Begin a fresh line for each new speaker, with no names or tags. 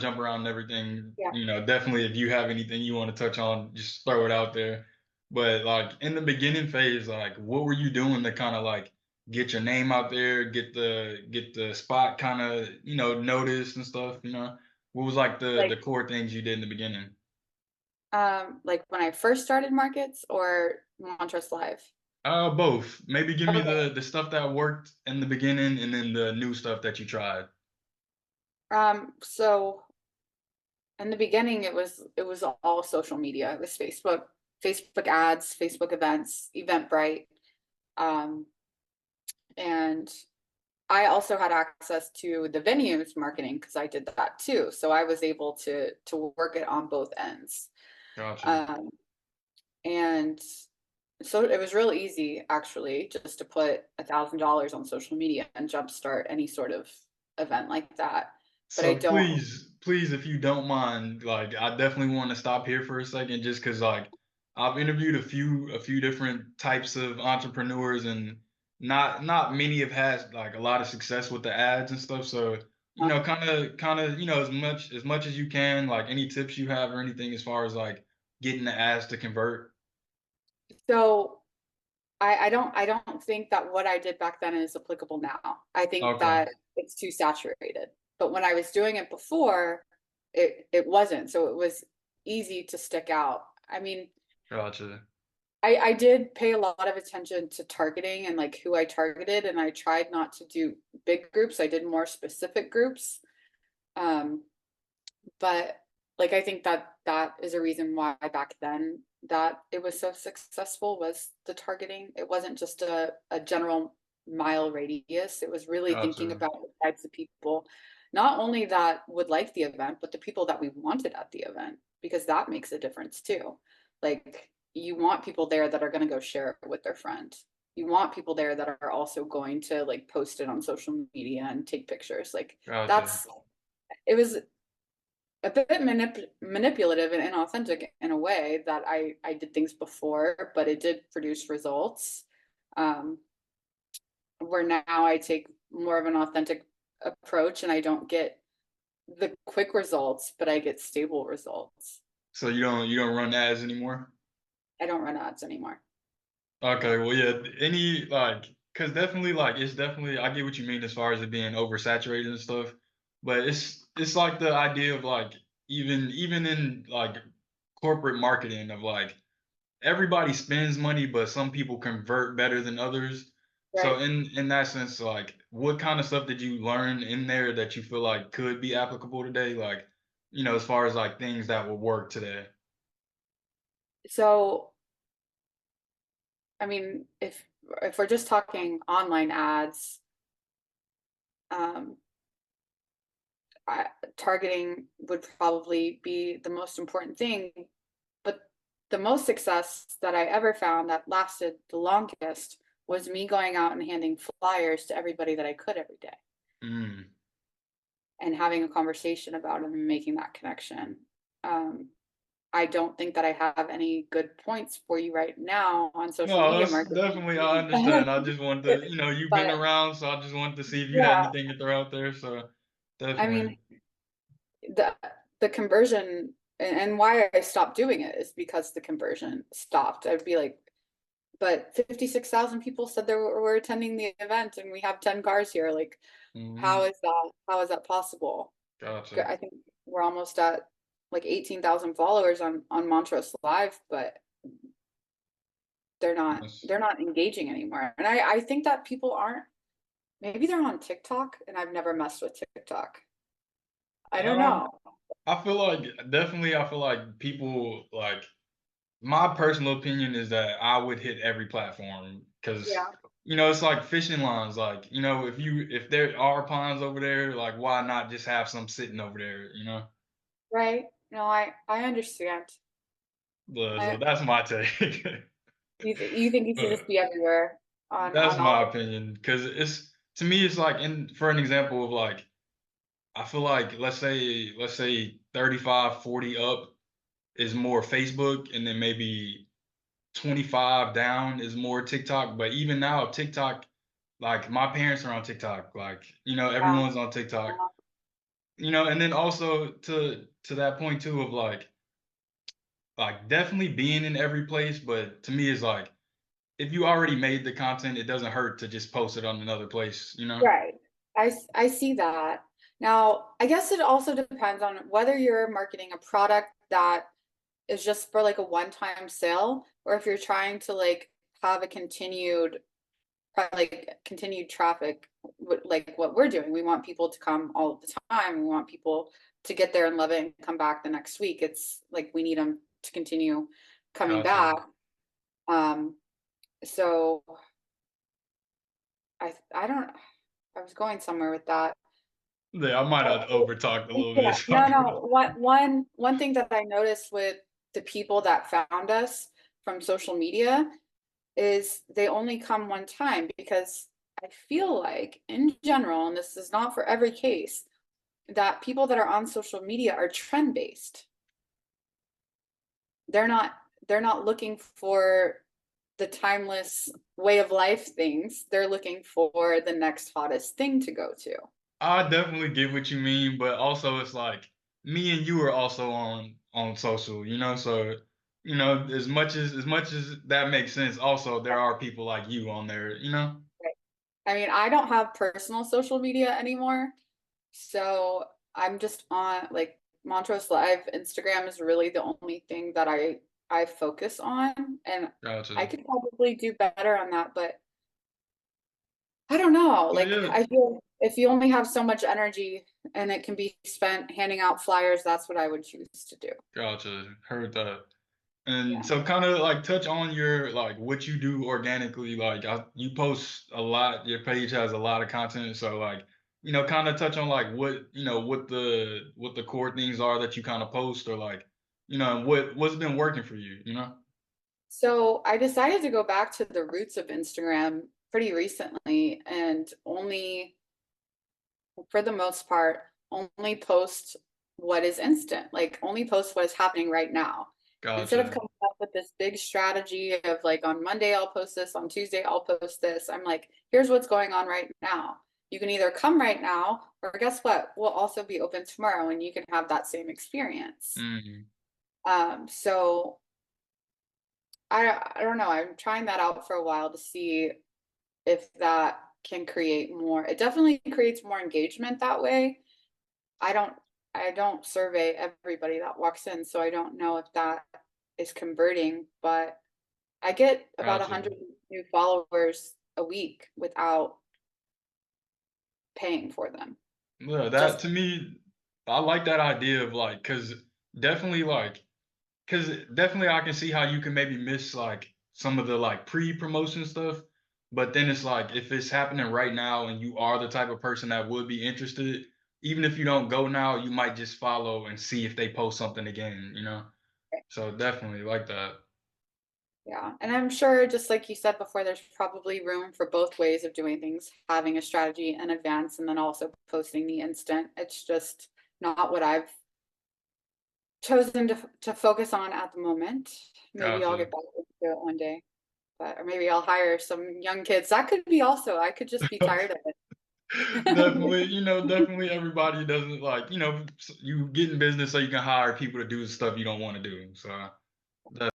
jump around and everything.
Yeah.
Definitely if you have anything you want to touch on, just throw it out there. But like in the beginning phase, like what were you doing to kind of like get your name out there, get the spot kind of, noticed and stuff, What was like the
Like,
the core things you did in the beginning?
like when I first started markets or Montrose Live?
Both. Maybe give me
Okay.
the stuff that worked in the beginning and then the new stuff that you tried.
So in the beginning, it was all social media. It was Facebook ads, Facebook events, Eventbrite, um, and I also had access to the venues marketing because I did that too. So I was able to work it on both ends.
Gotcha.
Um, and so it was real easy actually just to put $1,000 on social media and jumpstart any sort of event like that. But I
So
don't.
please, if you don't mind, like I definitely want to stop here for a second, just because like I've interviewed a few different types of entrepreneurs, and not many have had like a lot of success with the ads and stuff. So kind of, as much as you can, like any tips you have or anything as far as like getting the ads to convert.
So I don't think that what I did back then is applicable now. I think
Okay,
that it's too saturated. But when I was doing it before, it wasn't. So it was easy to stick out. I mean,
gotcha.
I did pay a lot of attention to targeting and like who I targeted, and I tried not to do big groups. I did more specific groups. Um, but like I think that that is a reason why back then that it was so successful was the targeting. It wasn't just a general mile radius. It was really thinking
Gotcha.
about the types of people, not only that would like the event, but the people that we wanted at the event, because that makes a difference too. Like you want people there that are going to go share it with their friend. You want people there that are also going to like post it on social media and take pictures. Like
Gotcha.
that's it was a bit manipulative and inauthentic in a way that I did things before, but it did produce results. Um, where now I take more of an authentic approach and I don't get the quick results, but I get stable results.
So you don't run ads anymore?
I don't run ads anymore.
Okay, well, yeah, any like, cause definitely like it's definitely I get what you mean as far as it being oversaturated and stuff, but it's like the idea of like even in like corporate marketing of like everybody spends money, but some people convert better than others. So
Right.
in that sense, like what kind of stuff did you learn in there that you feel like could be applicable today? Like, as far as like things that will work today.
So, I mean, if we're just talking online ads, um, I, targeting would probably be the most important thing. But the most success that I ever found that lasted the longest was me going out and handing flyers to everybody that I could every day
Mm.
and having a conversation about them and making that connection. Um, I don't think that I have any good points for you right now on social
No,
media
that's
marketing.
definitely I understand. I just wanted to, you've been
But
around, so I just wanted to see if you had
yeah,
anything to throw out there. So
I
definitely.
mean, the the conversion and why I stopped doing it is because the conversion stopped. I'd be like, but 56,000 people said they were attending the event and we have 10 cars here. Like,
Hmm.
how is that possible?
Gotcha.
I think we're almost at like 18,000 followers on Montrose Live, but
Yes.
they're not engaging anymore. And I think that people aren't, maybe they're on TikTok and I've never messed with TikTok. I don't
Um,
know.
I feel like definitely I feel like people like my personal opinion is that I would hit every platform because
Yeah,
it's like fishing lines. Like, if there are ponds over there, like why not just have some sitting over there?
right. No, I understand.
So
I
that's my take.
you think it should just
But
be everywhere
that's
on all
my
the
opinion because it's to me it's like for an example of like I feel like let's say 35, 40 up is more Facebook and then maybe 25 down is more TikTok. But even now TikTok, like my parents are on TikTok, like
yeah.
everyone's on TikTok. and then also to that point too of like definitely being in every place, but to me it's like if you already made the content, it doesn't hurt to just post it on another place, you know?
Right. I see that. Now, I guess it also depends on whether you're marketing a product that is just for like a one-time sale, or if you're trying to like have a continued traffic, like what we're doing. We want people to come all the time. We want people to get there and love it and come back the next week. It's like we need them to continue coming
Gotcha.
back. Um, so I don't, I was going somewhere with that.
Yeah, I might have over talked a little
Yeah,
bit.
no,
Sorry
no.
about
One thing that I noticed with the people that found us from social media is they only come one time, because I feel like in general, and this is not for every case, that people that are on social media are trend based. They're not they're not looking for the timeless way of life things. They're looking for the next hottest thing to go to.
I definitely get what you mean, but also it's like me and you are also on social, so as much as that makes sense, also there are people like you on there.
Right. I mean, I don't have personal social media anymore. So I'm just on like Montrose Live. Instagram is really the only thing that I focus on, and I
Gotcha.
could probably do better on that, but I don't know.
So
Like
yeah,
I feel if you only have so much energy and it can be spent handing out flyers, that's what I would choose to do.
gotcha. Heard that. And
Yeah.
so kind of like touch on your like what you do organically. Like you post a lot, your page has a lot of content. So like, kind of touch on like what the core things are that you kind of post or like, what's been working for you.
So I decided to go back to the roots of Instagram pretty recently, and only for the most part, only post what is instant, like only post what is happening right now. Instead of
Gotcha.
coming up with this big strategy of like on Monday I'll post this, on Tuesday I'll post this, I'm like, here's what's going on right now. You can either come right now, or guess what? We'll also be open tomorrow and you can have that same experience.
Mm,
So I don't know. I'm trying that out for a while to see if that can create more. It definitely creates more engagement that way. I don't I don't survey everybody that walks in, so I don't know if that is converting, but I get about
gotcha.
100 new followers a week without paying for them.
Yeah, that
Just
to me, I like that idea of like, definitely like, cause definitely I can see how you can maybe miss like some of the like pre-promotion stuff, but then it's like if it's happening right now and you are the type of person that would be interested, even if you don't go now, you might just follow and see if they post something again. So definitely like that.
yeah, and I'm sure just like you said before, there's probably room for both ways of doing things, having a strategy in advance and then also posting the instant. It's just not what I've chosen to focus on at the moment. Maybe I'll
Gotcha.
get back into it one day, but or maybe I'll hire some young kids. That could be also. I could just be tired of it.
Definitely everybody doesn't like, you get in business so you can hire people to do stuff you don't want to do. So